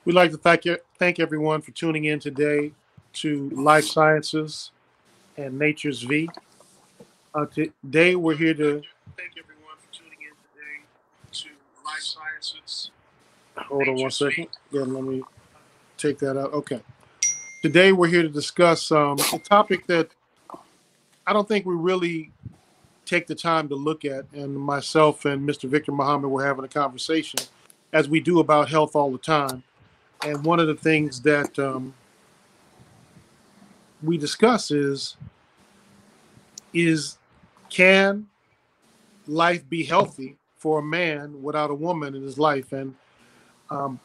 We'd like to thank everyone for tuning in today to Life Sciences and Nature's V. Today we're here to Thank everyone for tuning in today to Life Sciences and hold on one Nature's second. V. Then let me take that out. Okay. Today we're here to discuss a topic that I don't think we really take the time to look at. And myself and Mr. Victor Muhammad were having a conversation, as we do about health all the time. And one of the things that we discuss is can life be healthy for a man without a woman in his life? And um,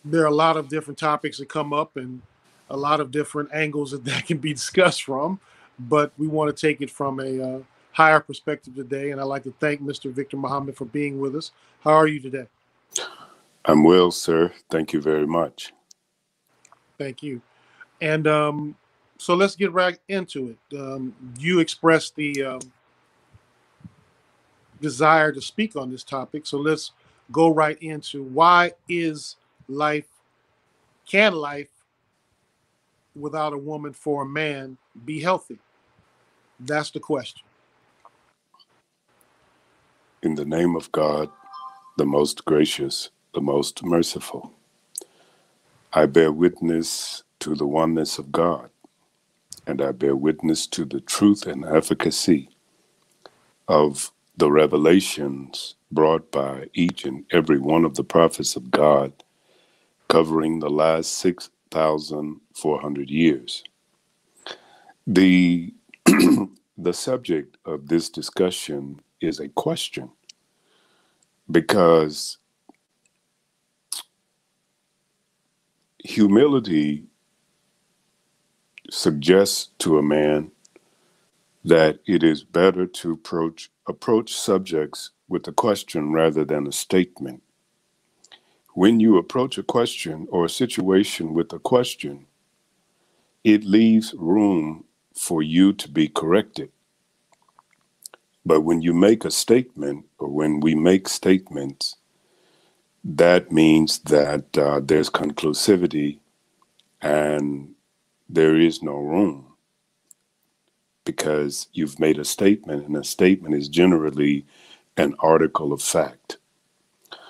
there are a lot of different topics that come up and a lot of different angles that can be discussed from. But we want to take it from a higher perspective today. And I'd like to thank Mr. Victor Muhammad for being with us. How are you today? I'm well, sir. Thank you very much. Thank you. And so let's get right into it. You expressed the desire to speak on this topic. So let's go right into why is life, can life without a woman for a man be healthy? That's the question. In the name of God, the most gracious, the most merciful, I bear witness to the oneness of God, and I bear witness to the truth and efficacy of the revelations brought by each and every one of the prophets of God, covering the last 6,400 years. The the subject of this discussion is a question because humility suggests to a man that it is better to approach subjects with a question rather than a statement. When you approach a question or a situation with a question, it leaves room for you to be corrected. But when you make a statement, or when we make statements, that means that there's conclusivity and there is no room because you've made a statement, and a statement is generally an article of fact.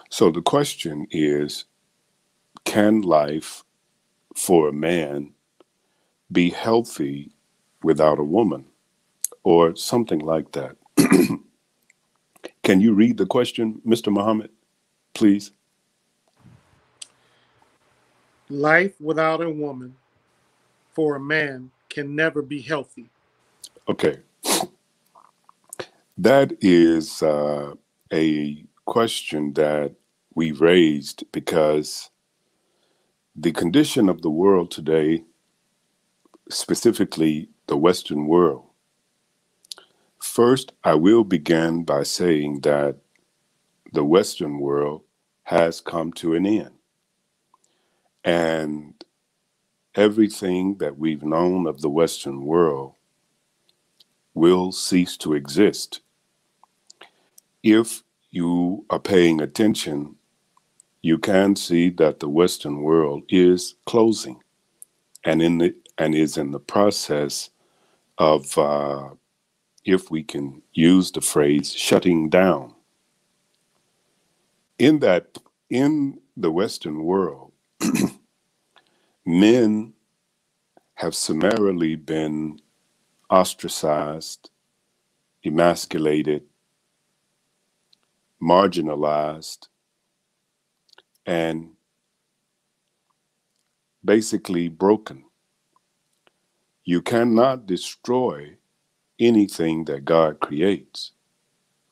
So the question is, can life for a man be healthy without a woman, or something like that? Can you read the question, Mr. Muhammad, please? Life without a woman for a man can never be healthy. Okay, that is a question that we raised because the condition of the world today, specifically the Western world. First, I will begin by saying that the Western world has come to an end. And everything that we've known of the Western world will cease to exist. If you are paying attention, you can see that the Western world is closing and is in the process of, if we can use the phrase, shutting down. In the Western world, men have summarily been ostracized, emasculated, marginalized, and basically broken. You cannot destroy anything that God creates.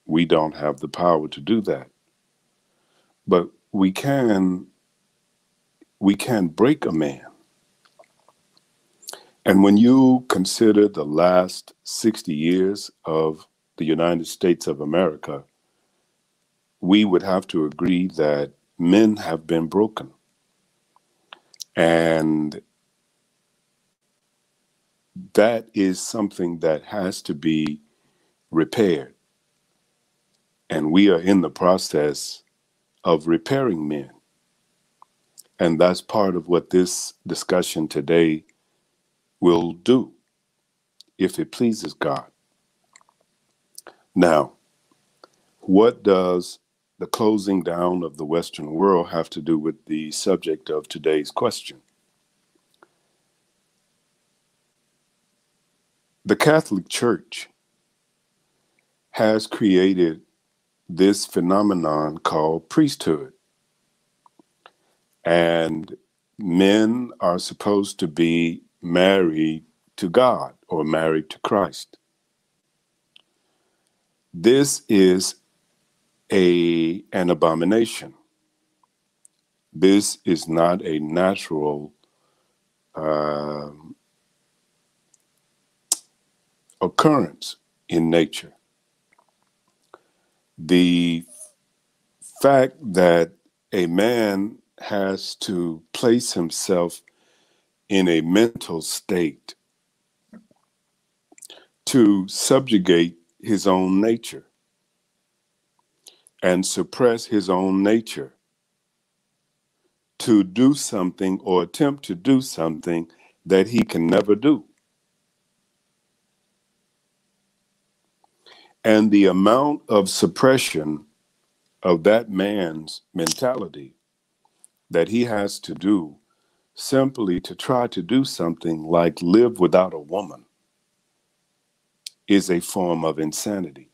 We don't have the power to do that. But we can break a man. And when you consider the last 60 years of the United States of America, we would have to agree that men have been broken. And that is something that has to be repaired. And we are in the process of repairing men. And that's part of what this discussion today will do, if it pleases God. Now, what does the closing down of the Western world have to do with the subject of today's question? The Catholic Church has created this phenomenon called priesthood. And men are supposed to be married to God or married to Christ. This is an abomination. This is not a natural occurrence in nature. The fact that a man has to place himself in a mental state to subjugate his own nature and suppress his own nature to do something or attempt to do something that he can never do. And the amount of suppression of that man's mentality that he has to do simply to try to do something like live without a woman is a form of insanity.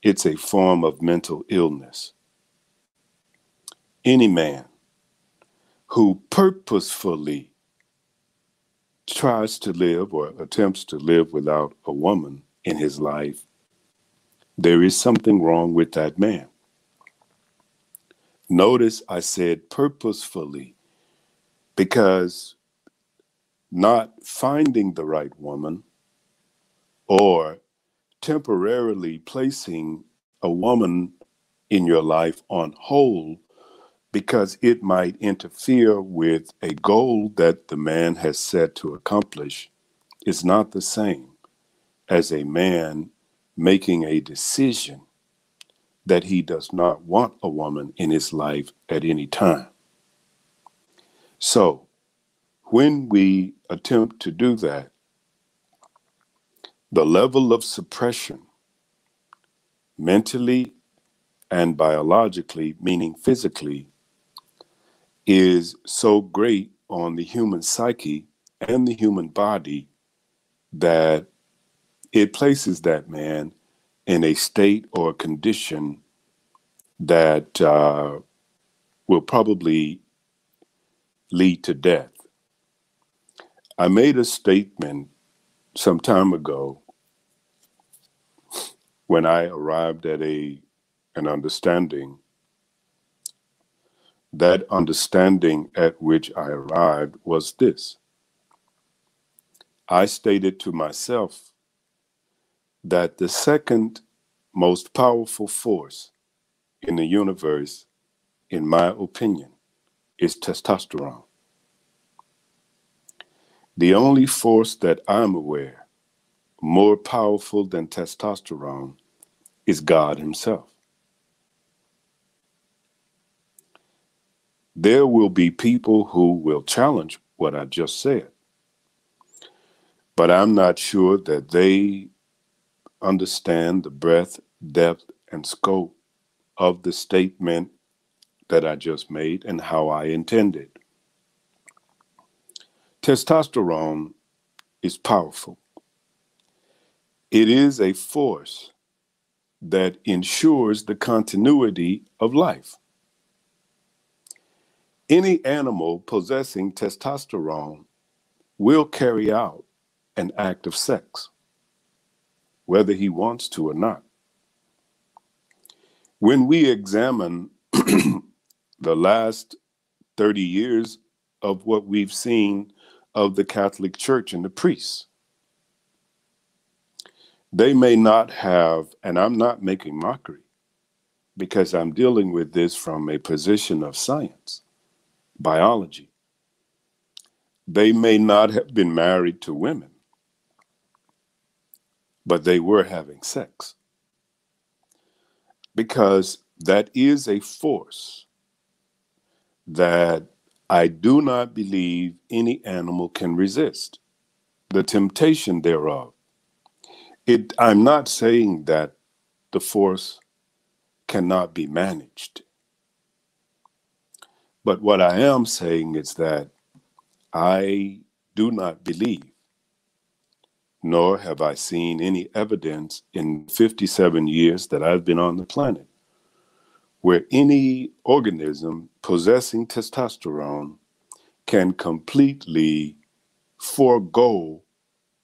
It's a form of mental illness. Any man who purposefully tries to live or attempts to live without a woman in his life, there is something wrong with that man. Notice I said purposefully, because not finding the right woman or temporarily placing a woman in your life on hold because it might interfere with a goal that the man has set to accomplish is not the same as a man making a decision that he does not want a woman in his life at any time. So when we attempt to do that, the level of suppression, mentally and biologically, meaning physically, is so great on the human psyche and the human body that it places that man in a state or condition that will probably lead to death. I made a statement some time ago when I arrived at an understanding. That understanding at which I arrived was this. I stated to myself that the second most powerful force in the universe, in my opinion, is testosterone. The only force that I'm aware more powerful than testosterone is God himself. There will be people who will challenge what I just said, but I'm not sure that they understand the breadth, depth, and scope of the statement that I just made and how I intended. Testosterone is powerful. It is a force that ensures the continuity of life. Any animal possessing testosterone will carry out an act of sex, whether he wants to or not. When we examine the last 30 years of what we've seen of the Catholic Church and the priests, they may not have, and I'm not making mockery, because I'm dealing with this from a position of science, biology. They may not have been married to women, but they were having sex, because that is a force that I do not believe any animal can resist the temptation thereof. I'm not saying that the force cannot be managed, but what I am saying is that I do not believe, nor have I seen any evidence in 57 years that I've been on the planet where any organism possessing testosterone can completely forego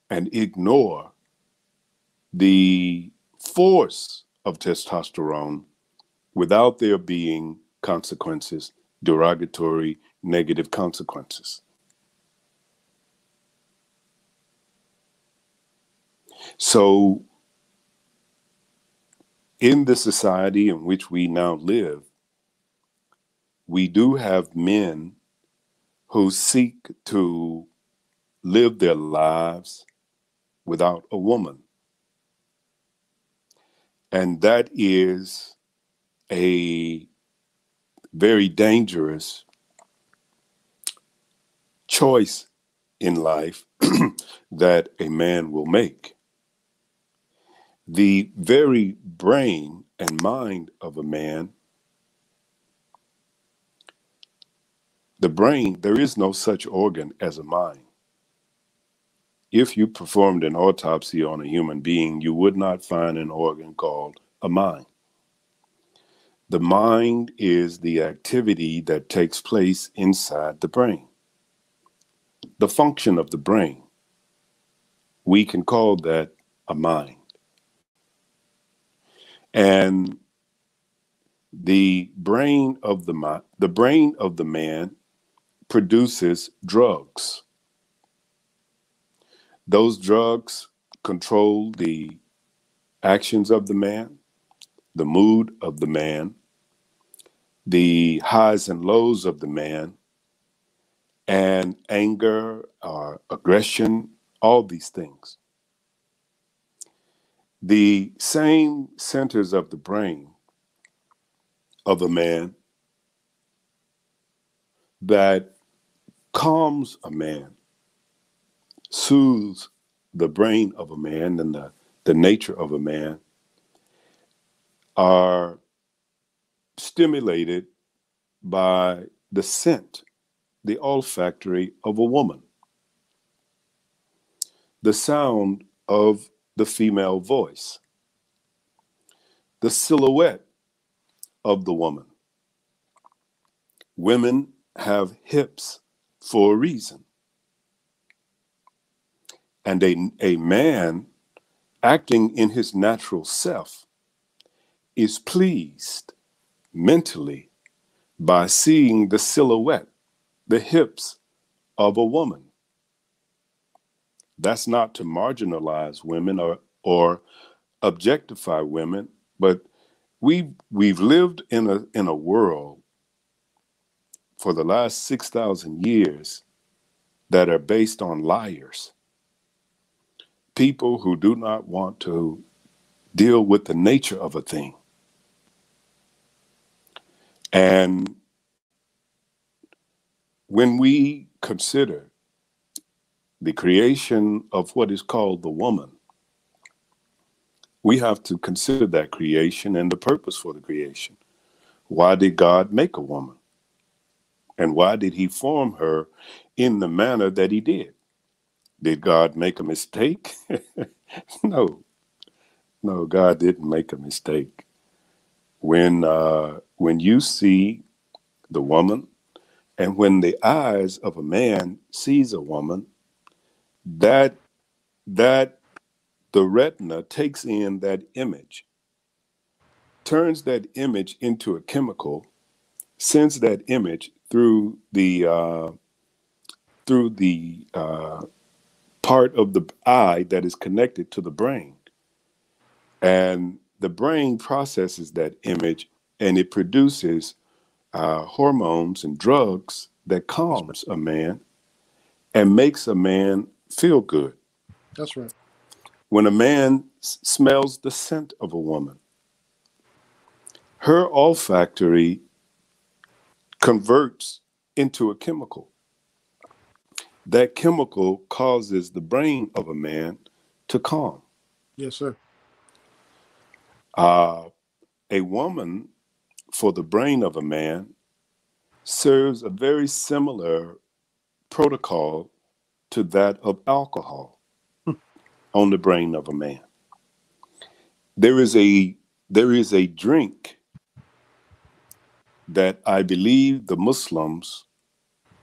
and ignore the force of testosterone without there being consequences, derogatory, negative consequences. So, in the society in which we now live, we do have men who seek to live their lives without a woman. And that is a very dangerous choice in life that a man will make. The very brain and mind of a man, the brain, there is no such organ as a mind. If you performed an autopsy on a human being, you would not find an organ called a mind. The mind is the activity that takes place inside the brain. The function of the brain, we can call that a mind. And the brain of the man produces drugs. Those drugs control the actions of the man, the mood of the man, the highs and lows of the man, and anger, aggression, all these things. The same centers of the brain of a man that calms a man, soothes the brain of a man and the nature of a man, are stimulated by the scent, the olfactory of a woman, the sound of the female voice, the silhouette of the woman. Women have hips for a reason. And a man acting in his natural self is pleased mentally by seeing the silhouette, the hips of a woman. That's not to marginalize women or objectify women, but we've lived in a world for the last 6,000 years that are based on liars. People who do not want to deal with the nature of a thing. And when we consider the creation of what is called the woman, we have to consider that creation and the purpose for the creation. Why did God make a woman? And why did he form her in the manner that he did? Did God make a mistake? No, God didn't make a mistake. When you see the woman, and when the eyes of a man sees a woman, that the retina takes in that image, turns that image into a chemical, sends that image through the part of the eye that is connected to the brain. And the brain processes that image and it produces hormones and drugs that calms a man and makes a man feel good. That's right. When a man smells the scent of a woman, her olfactory converts into a chemical. That chemical causes the brain of a man to calm. Yes, sir. A woman, for the brain of a man, serves a very similar protocol to that of alcohol on the brain of a man. There is a drink that I believe the Muslims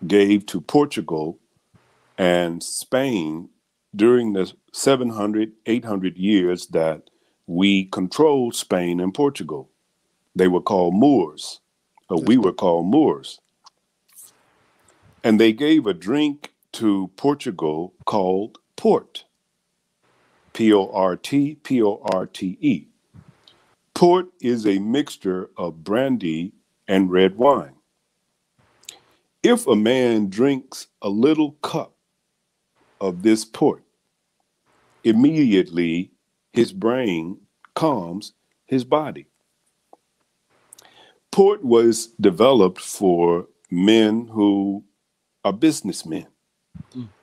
gave to Portugal and Spain during the 700, 800 years that we controlled Spain and Portugal. They were called Moors, or we were called Moors. And they gave a drink to Portugal called port. P-O-R-T, P-O-R-T-E. Port is a mixture of brandy and red wine. If a man drinks a little cup of this port, immediately his brain calms his body. Port was developed for men who are businessmen,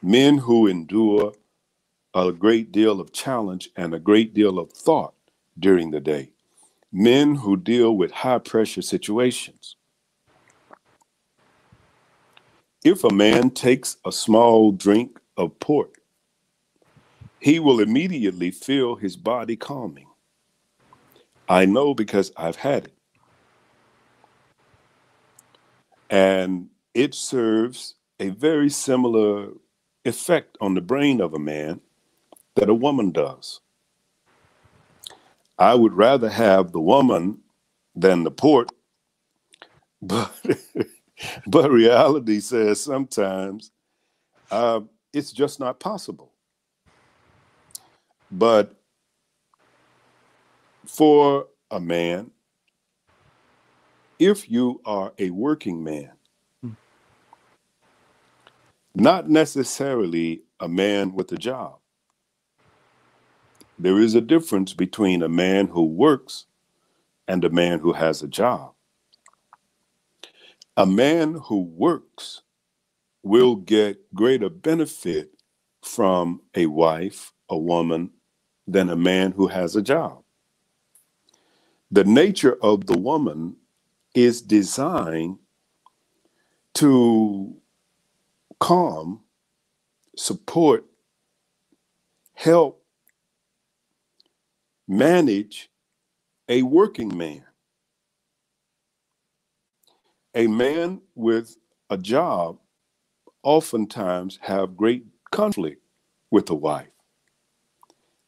men who endure a great deal of challenge and a great deal of thought during the day, men who deal with high pressure situations. If a man takes a small drink of port, he will immediately feel his body calming. I know because I've had it. And it serves a very similar effect on the brain of a man that a woman does. I would rather have the woman than the port, but but reality says sometimes it's just not possible. But for a man, if you are a working man, not necessarily a man with a job, there is a difference between a man who works and a man who has a job. A man who works will get greater benefit from a wife, a woman, than a man who has a job. The nature of the woman is designed to calm, support, help, manage a working man. A man with a job oftentimes have great conflict with a wife.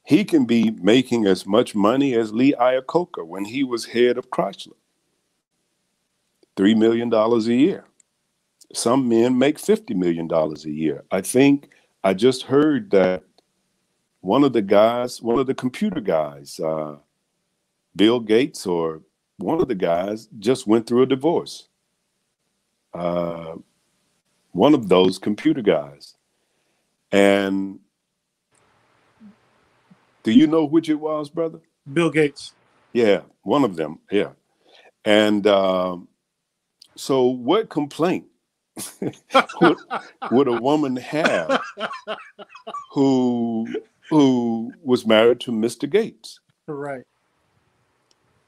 He can be making as much money as Lee Iacocca when he was head of Chrysler, $3 million a year. Some men make $50 million a year. I think I just heard that one of the computer guys, Bill Gates, or one of the guys just went through a divorce. One of those computer guys. And do you know which it was, brother? Bill Gates. Yeah, one of them. Yeah. And so what complaint would a woman have who was married to Mr. Gates? Right.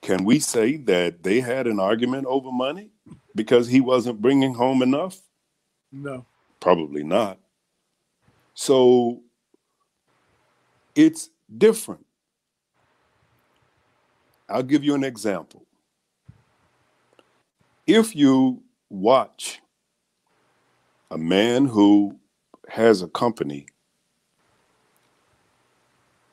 Can we say that they had an argument over money because he wasn't bringing home enough? No. Probably not. So it's different. I'll give you an example. If you watch a man who has a company,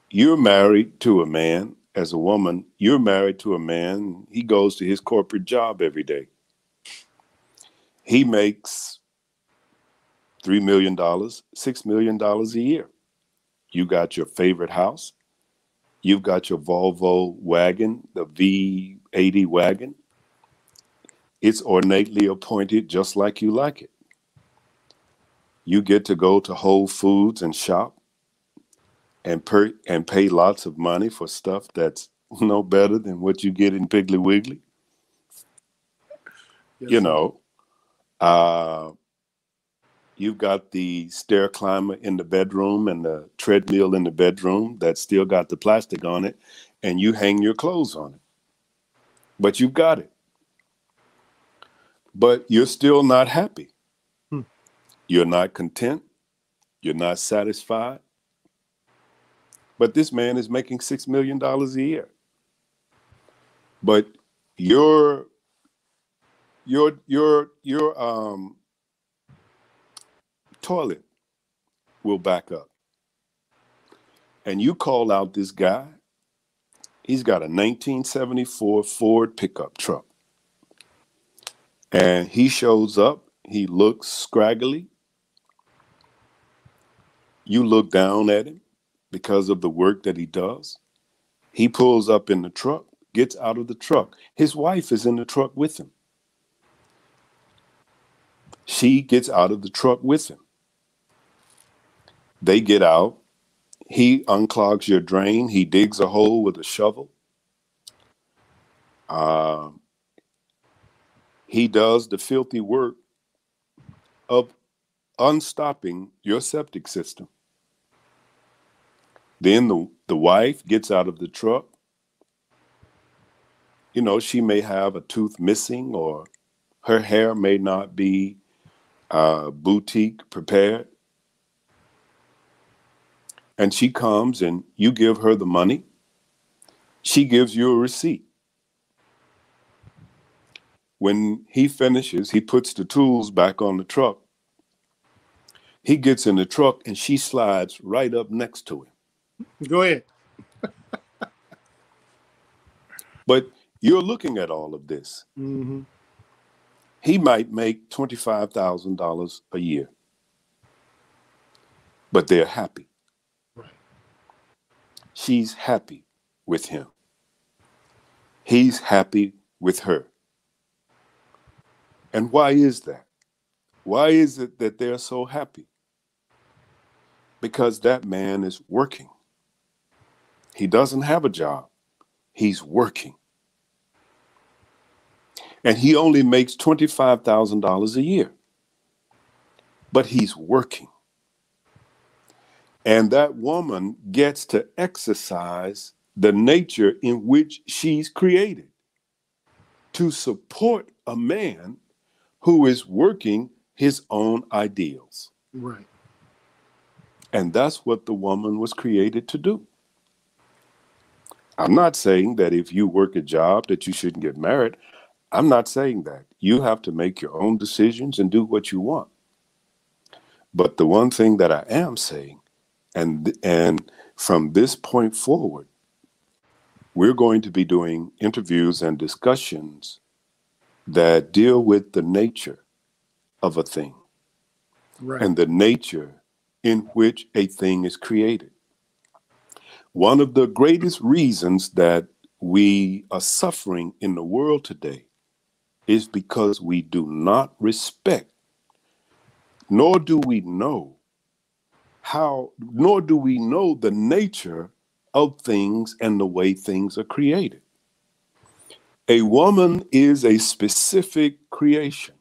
you're married to a man. As a woman, you're married to a man. He goes to his corporate job every day. He makes $3 million, $6 million a year. You got your favorite house. You've got your Volvo wagon, the V80 wagon. It's ornately appointed just like you like it. You get to go to Whole Foods and shop and pay lots of money for stuff that's no better than what you get in Piggly Wiggly. Yes, You sir. know, Uh, you've got the stair climber in the bedroom and the treadmill in the bedroom that's still got the plastic on it, and you hang your clothes on it. But you've got it. But you're still not happy. Hmm. You're not content. You're not satisfied. But this man is making $6 million a year. But your toilet will back up. And you call out this guy. He's got a 1974 Ford pickup truck. And he shows up. He looks scraggly. You look down at him because of the work that he does. He pulls up in the truck, gets out of the truck. His wife is in the truck with him. She gets out of the truck with him. They get out. He unclogs your drain. He digs a hole with a shovel. He does the filthy work of unstopping your septic system. Then the wife gets out of the truck. You know, she may have a tooth missing, or her hair may not be boutique prepared. And she comes and you give her the money. She gives you a receipt. When he finishes, he puts the tools back on the truck. He gets in the truck and she slides right up next to him. Go ahead. But you're looking at all of this. Mm-hmm. He might make $25,000 a year, but they're happy. Right. She's happy with him. He's happy with her. And why is that? Why is it that they're so happy? Because that man is working. He doesn't have a job. He's working. And he only makes $25,000 a year. But he's working. And that woman gets to exercise the nature in which she's created to support a man who is working his own ideals. Right. And that's what the woman was created to do. I'm not saying that if you work a job that you shouldn't get married. I'm not saying that. You have to make your own decisions and do what you want. But the one thing that I am saying, and from this point forward, we're going to be doing interviews and discussions that deal with the nature of a thing. Right. And the nature in which a thing is created. One of the greatest reasons that we are suffering in the world today is because we do not respect, nor do we know the nature of things and the way things are created. A woman is a specific creation.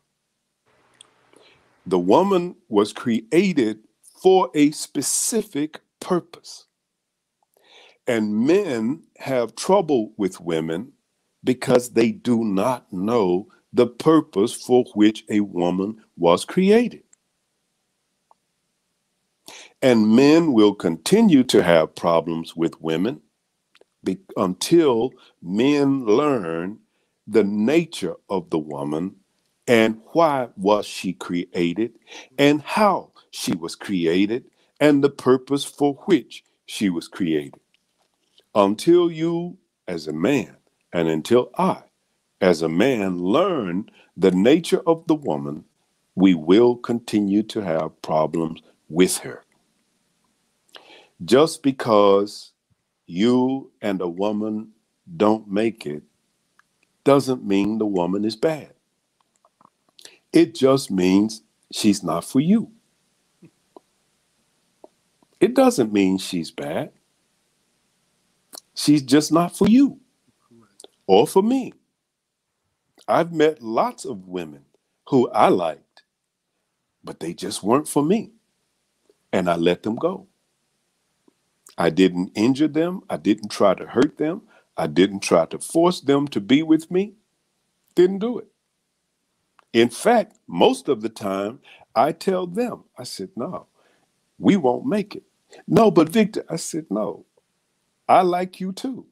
The woman was created for a specific purpose. And men have trouble with women because they do not know the purpose for which a woman was created. And men will continue to have problems with women until men learn the nature of the woman and why was she created and how she was created and the purpose for which she was created. Until you, as a man, and until I, as a man, learn the nature of the woman, we will continue to have problems with her. Just because you and a woman don't make it doesn't mean the woman is bad. It just means she's not for you. It doesn't mean she's bad. She's just not for you or for me. I've met lots of women who I liked but they just weren't for me. And I let them go. I didn't injure them. I didn't try to hurt them. I didn't try to force them to be with me. Didn't do it. In fact, most of the time, I tell them, I said, no, we won't make it. No, but Victor, I said, no, I like you too,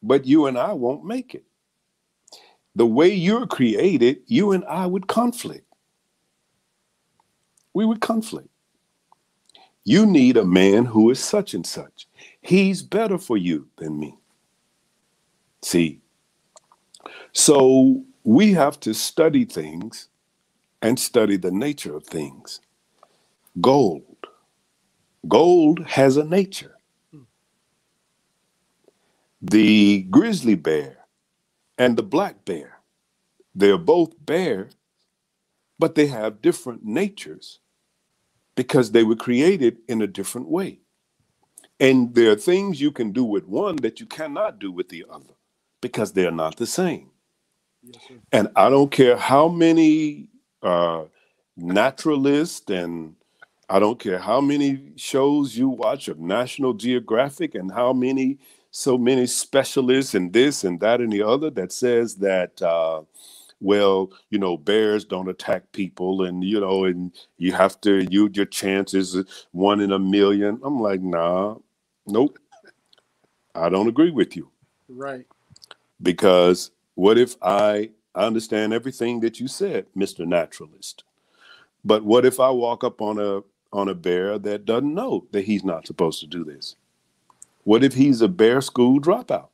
but you and I won't make it. The way you're created, you and I would conflict. We would conflict. You need a man who is such and such. He's better for you than me. See, so we have to study things and study the nature of things. Gold. Gold has a nature. The grizzly bear and the black bear, they're both bears, but they have different natures because they were created in a different way. And there are things you can do with one that you cannot do with the other because they're not the same. Yes, sir. And I don't care how many naturalists, and I don't care how many shows you watch of National Geographic and how many, so many specialists in this and that and the other that says that, well, you know, bears don't attack people and, you know, and you have to, your chances is 1 in a million. I'm like, nah, nope, I don't agree with you. Right. Because what if I understand everything that you said, Mr. Naturalist? But what if I walk up on a bear that doesn't know that he's not supposed to do this? What if he's a bear school dropout?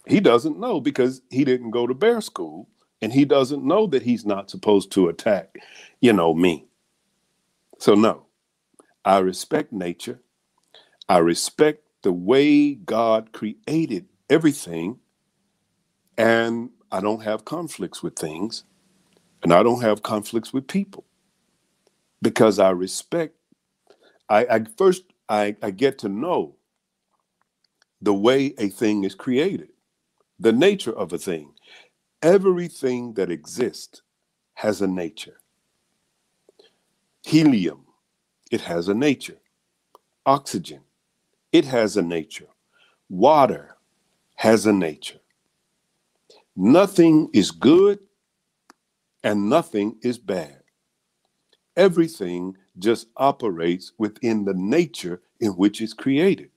He doesn't know because he didn't go to bear school, and he doesn't know that he's not supposed to attack, you know, me. So no, I respect nature. I respect the way God created everything, and I don't have conflicts with things, and I don't have conflicts with people because I respect. I get to know the way a thing is created, the nature of a thing. Everything that exists has a nature. Helium, it has a nature. Oxygen, it has a nature. Water has a nature. Nothing is good and nothing is bad. Everything just operates within the nature in which it's created.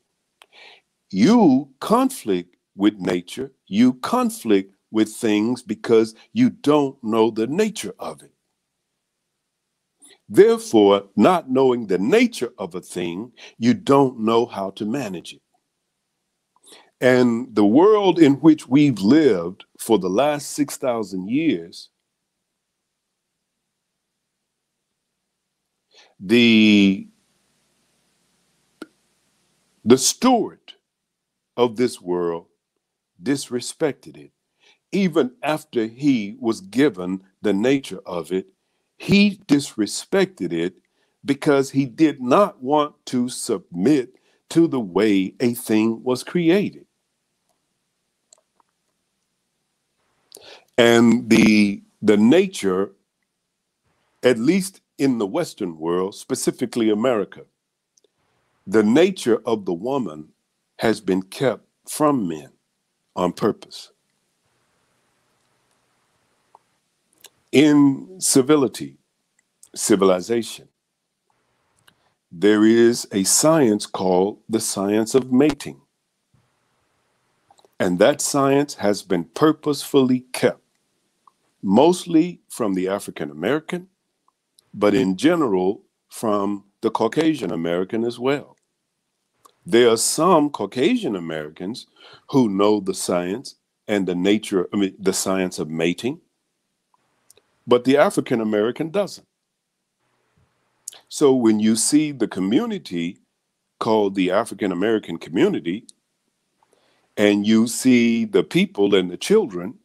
You conflict with nature, you conflict with things because you don't know the nature of it. Therefore, not knowing the nature of a thing, you don't know how to manage it. And the world in which we've lived for the last 6,000 years, the steward of this world disrespected it. Even after he was given the nature of it, he disrespected it because he did not want to submit to the way a thing was created. And the nature, at least in the Western world, specifically America, the nature of the woman has been kept from men on purpose. In civilization, there is a science called the science of mating. And that science has been purposefully kept, mostly from the African American, but in general from the Caucasian American as well. There are some Caucasian Americans who know the science and the science of mating, but the African American doesn't. So when you see the community called the African American community, and you see the people and the children,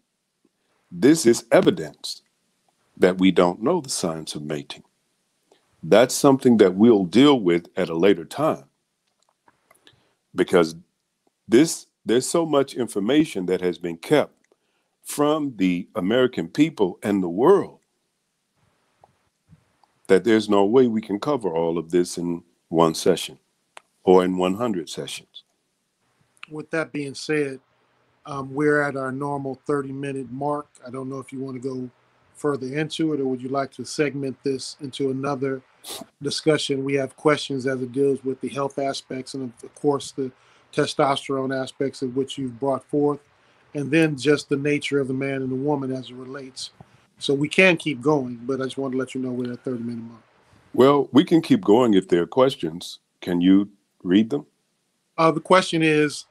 this is evidence that we don't know the science of mating. That's something that we'll deal with at a later time because there's so much information that has been kept from the American people and the world that there's no way we can cover all of this in one session or in 100 sessions. With that being said, we're at our normal 30-minute mark. I don't know if you want to go further into it, or would you like to segment this into another discussion? We have questions as it deals with the health aspects and, of course, the testosterone aspects of which you've brought forth, and then just the nature of the man and the woman as it relates. So we can keep going, but I just wanted to let you know we're at 30-minute mark. Well, we can keep going if there are questions. Can you read them? The question is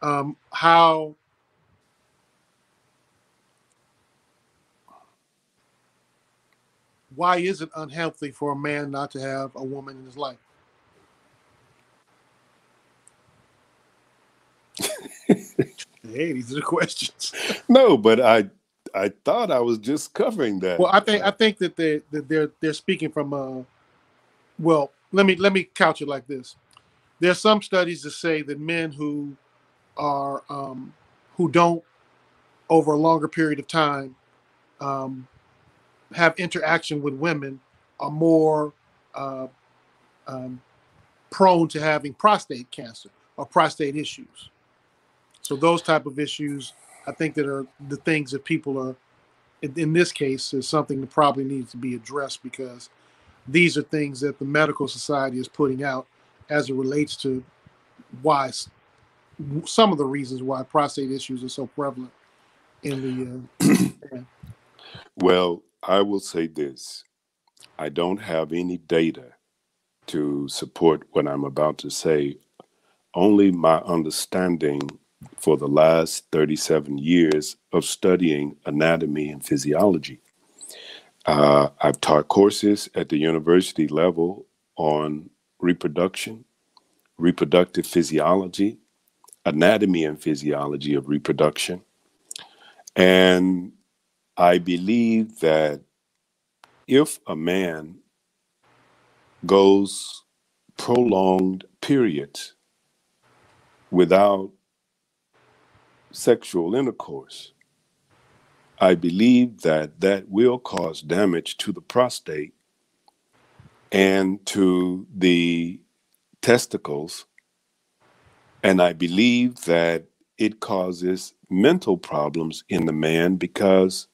why is it unhealthy for a man not to have a woman in his life? Hey, these are the questions. No, but I thought I was just covering that. Well, I think that they're speaking from well, let me couch it like this. There are some studies that say that men are who don't over a longer period of time um, have interaction with women are more uh, um, prone to having prostate cancer or prostate issues. So those type of issues, I think, that are the things that people are, in this case, is something that probably needs to be addressed, because these are things that the medical society is putting out as it relates to why some of the reasons why prostate issues are so prevalent in the Well, I will say this. I don't have any data to support what I'm about to say, only my understanding for the last 37 years of studying anatomy and physiology. I've taught courses at the university level on reproduction, reproductive physiology, anatomy and physiology of reproduction. And I believe that if a man goes prolonged periods without sexual intercourse, I believe that that will cause damage to the prostate and to the testicles. And I believe that it causes mental problems in the man, because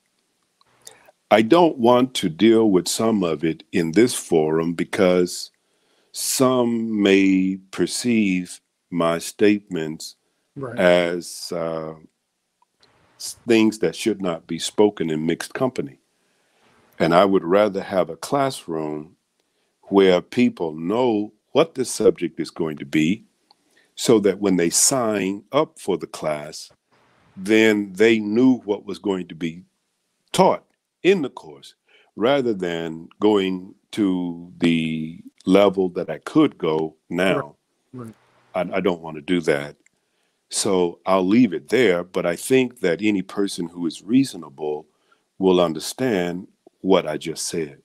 I don't want to deal with some of it in this forum, because some may perceive my statements right, as things that should not be spoken in mixed company. And I would rather have a classroom where people know what the subject is going to be, so that when they sign up for the class, then they knew what was going to be taught in the course, rather than going to the level that I could go right, now. right. I don't want to do that. So I'll leave it there. But I think that any person who is reasonable will understand what I just said.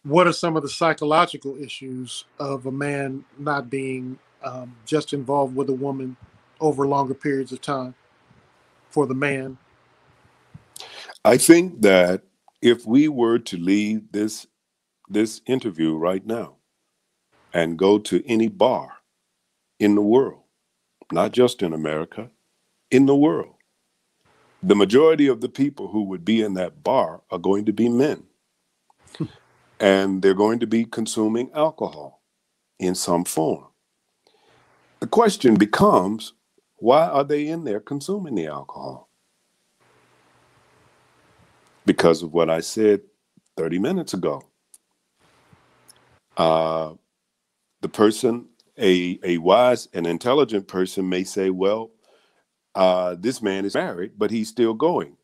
What are some of the psychological issues of a man not being just involved with a woman over longer periods of time for the man? I think that if we were to leave this interview right now and go to any bar in the world, not just in America, in the world, the majority of the people who would be in that bar are going to be men. And they're going to be consuming alcohol in some form. The question becomes, why are they in there consuming the alcohol? Because of what I said 30 minutes ago. Uh, the person, a wise and intelligent person may say, well, this man is married, but he's still going.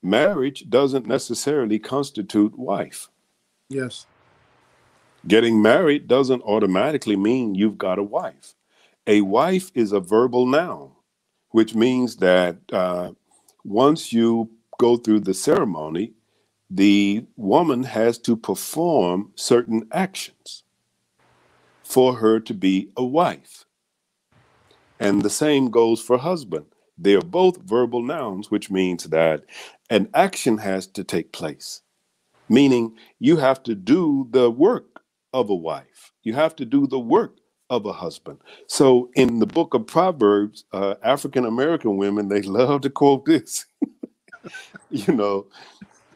Marriage doesn't necessarily constitute wife. Yes, Getting married doesn't automatically mean you've got a wife. A wife is a verbal noun, which means that once you go through the ceremony, the woman has to perform certain actions for her to be a wife. And the same goes for husband. They are both verbal nouns, which means that an action has to take place. meaning you have to do the work of a wife. You have to do the work of a husband. So in the book of Proverbs, African American women, they love to quote this. you know,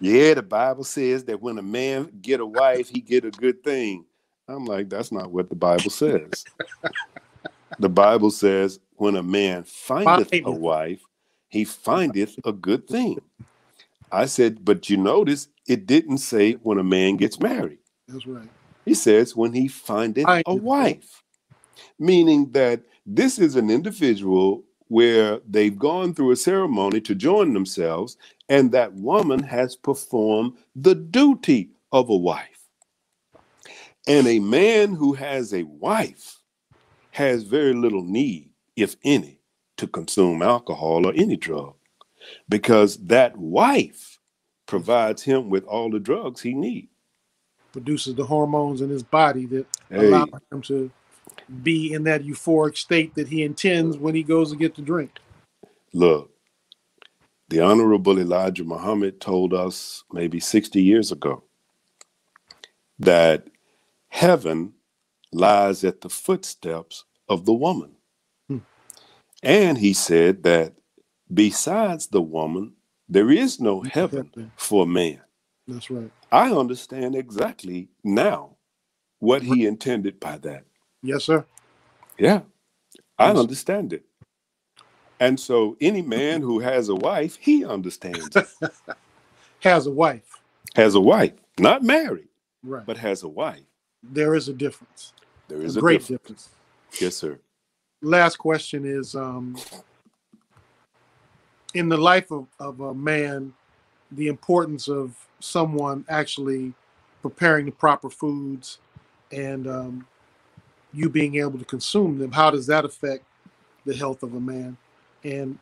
yeah, the Bible says that when a man get a wife, he get a good thing. I'm like, that's not what the Bible says. The Bible says when a man findeth a Findeth. wife, he findeth a good thing. I said, but you notice it didn't say when a man gets married. That's right. He says when he findeth a Findeth. wife, meaning that this is an individual where they've gone through a ceremony to join themselves, and that woman has performed the duty of a wife. And a man who has a wife has very little need, if any, to consume alcohol or any drug, because that wife provides him with all the drugs he needs. Produces the hormones in his body that allow Hey, him to be in that euphoric state that he intends when he goes to get the drink. look, the Honorable Elijah Muhammad told us maybe 60 years ago that heaven lies at the footsteps of the woman. Hmm. And he said that besides the woman, there is no heaven for man. That's right. I understand exactly now what he intended by that. Yes, sir. Yeah, I Yes. understand it. And so any man who has a wife, he understands it. Has a wife. Has a wife, not married, Right. but has a wife. There is a difference. There is a a great difference. Yes, sir. Last question is, in the life of a man, the importance of someone actually preparing the proper foods and you being able to consume them. How does that affect the health of a man? And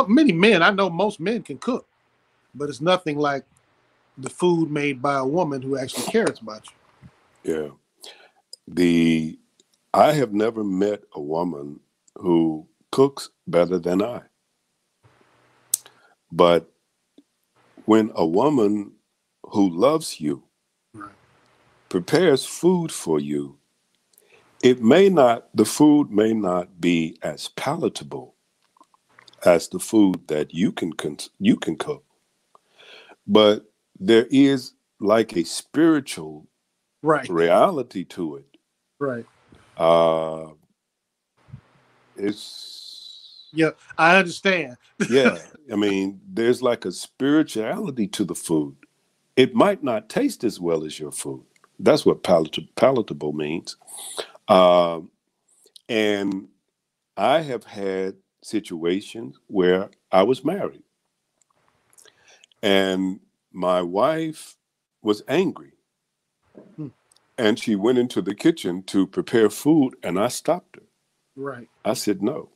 many men, I know most men can cook, but it's nothing like the food made by a woman who actually cares about you. Yeah. I have never met a woman who cooks better than I. But when a woman who loves you Right. prepares food for you, the food may not be as palatable as the food that you can cook, but there is like a spiritual Right. reality to it. Right. Uh, it's Yeah, I understand. Yeah, I mean, there's like a spirituality to the food. It might not taste as well as your food. That's what palatable means. Um, and I have had situations where I was married and my wife was angry Hmm. and she went into the kitchen to prepare food and I stopped her. Right. I said, no,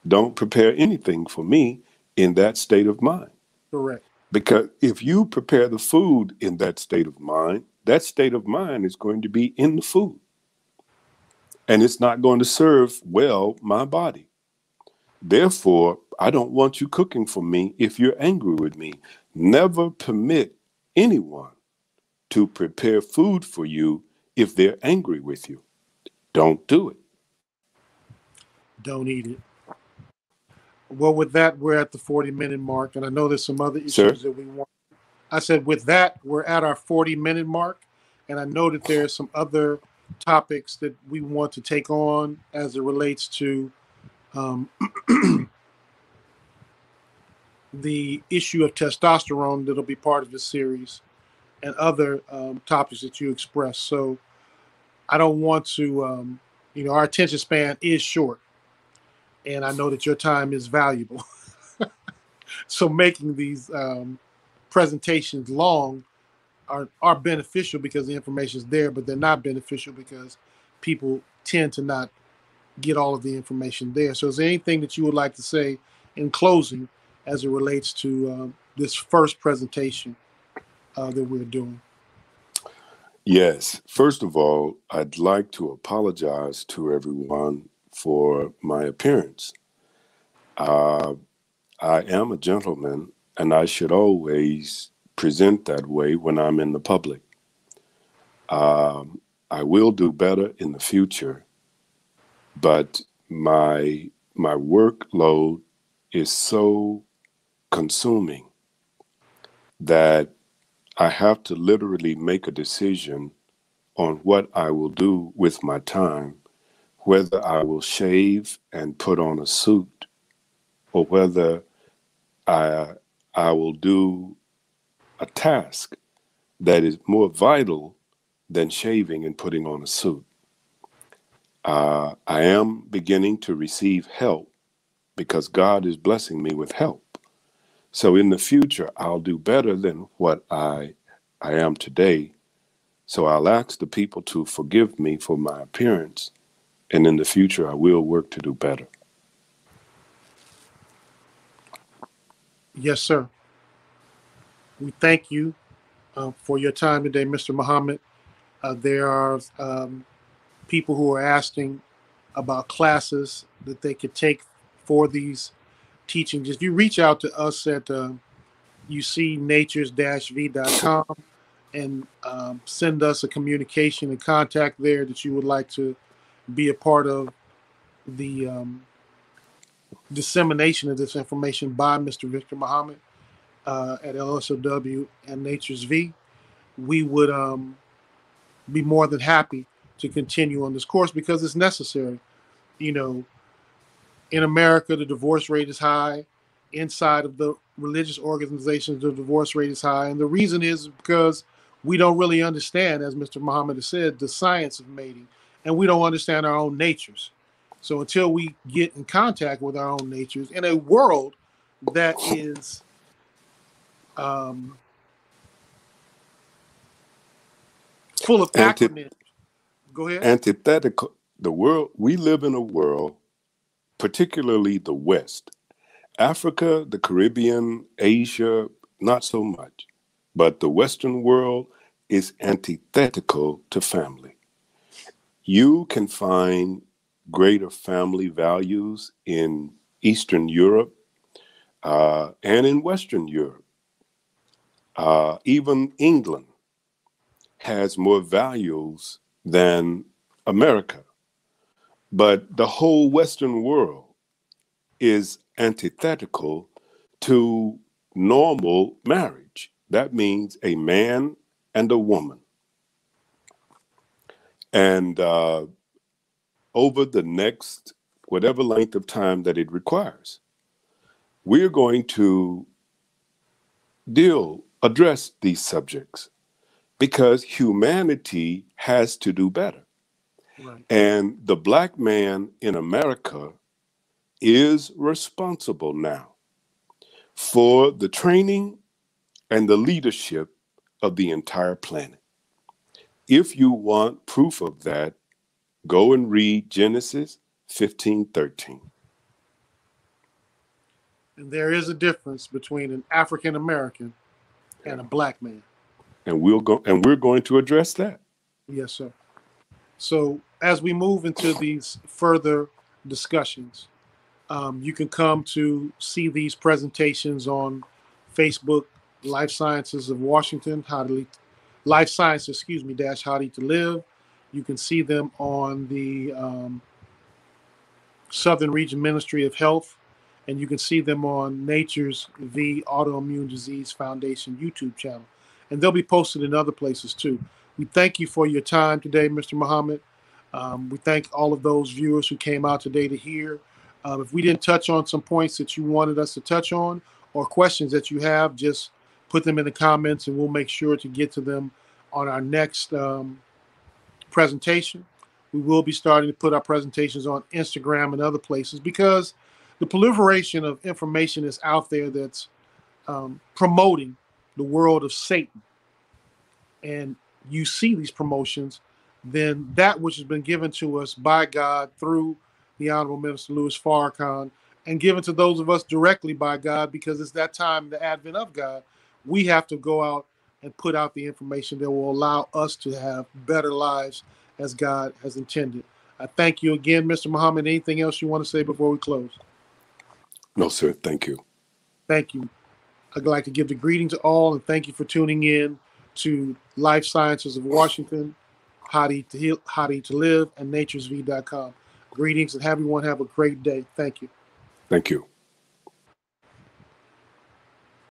don't prepare anything for me in that state of mind. Correct. Because if you prepare the food in that state of mind is going to be in the food. And it's not going to serve well my body. Therefore, I don't want you cooking for me if you're angry with me. Never permit anyone to prepare food for you if they're angry with you. Don't do it. Don't eat it. Well, with that, we're at the 40-minute mark, and I know there's some other Sir? issues that we want. I said, with that, we're at our 40-minute mark, and I know that there's some other topics that we want to take on as it relates to um, the issue of testosterone that'll be part of this series and other topics that you express. So I don't want to, our attention span is short, and I know that your time is valuable. So making these presentations long are beneficial because the information is there, but they're not beneficial because people tend to not get all of the information there. So is there anything that you would like to say in closing as it relates to this first presentation that we're doing? Yes. First of all, I'd like to apologize to everyone for my appearance. I am a gentleman, and I should always present that way when I'm in the public. I will do better in the future, but my workload is so consuming that I have to literally make a decision on what I will do with my time, whether I will shave and put on a suit or whether I I will do a task that is more vital than shaving and putting on a suit. I am beginning to receive help because God is blessing me with help. So in the future, I'll do better than what I am today. So I'll ask the people to forgive me for my appearance. And in the future, I will work to do better. Yes, sir. We thank you for your time today, Mr. Muhammad. There are people who are asking about classes that they could take for these teachings. If you reach out to us at ucnatures-v.com and send us a communication and contact there that you would like to be a part of the dissemination of this information by Mr. Victer Muhammad at LSOW and Natures V, we would be more than happy to continue on this course because it's necessary. You know, in America, the divorce rate is high. Inside of the religious organizations, the divorce rate is high. And the reason is because we don't really understand, as Mr. Muhammad has said, the science of mating, and we don't understand our own natures. So until we get in contact with our own natures in a world that is full of acronyms. Go ahead. Antithetical. The world, we live in a world, particularly the West. Africa, the Caribbean, Asia, not so much. But the Western world is antithetical to family. You can find greater family values in Eastern Europe and in Western Europe. Even England has more values than America. But the whole Western world is antithetical to normal marriage. That means a man and a woman. And over the next, whatever length of time that it requires, we're going to address these subjects because humanity has to do better. Right. And the black man in America is responsible now for the training and the leadership of the entire planet. If you want proof of that, go and read Genesis 15:13. And there is a difference between an African American and a black man. And we're going to address that. Yes, sir. So as we move into these further discussions, you can come to see these presentations on Facebook, Life Sciences of Washington, Life Science, excuse me, dash How to Live. You can see them on the Southern Region Ministry of Health, and you can see them on Nature's V Autoimmune Disease Foundation YouTube channel. And they'll be posted in other places too. We thank you for your time today, Mr. Muhammad. We thank all of those viewers who came out today to hear. If we didn't touch on some points that you wanted us to touch on or questions that you have, just put them in the comments and we'll make sure to get to them on our next presentation. We will be starting to put our presentations on Instagram and other places because the proliferation of information is out there that's promoting the world of Satan. And you see these promotions, then that which has been given to us by God through the Honorable Minister Louis Farrakhan and given to those of us directly by God, because it's that time, the advent of God, we have to go out and put out the information that will allow us to have better lives as God has intended. I thank you again, Mr. Muhammad. Anything else you want to say before we close? No, sir. Thank you. Thank you. I'd like to give the greeting to all and thank you for tuning in to Life Sciences of Washington, How to Eat to Heal, How to Eat to Live, and naturesv.com. Greetings and everyone have a great day. Thank you. Thank you.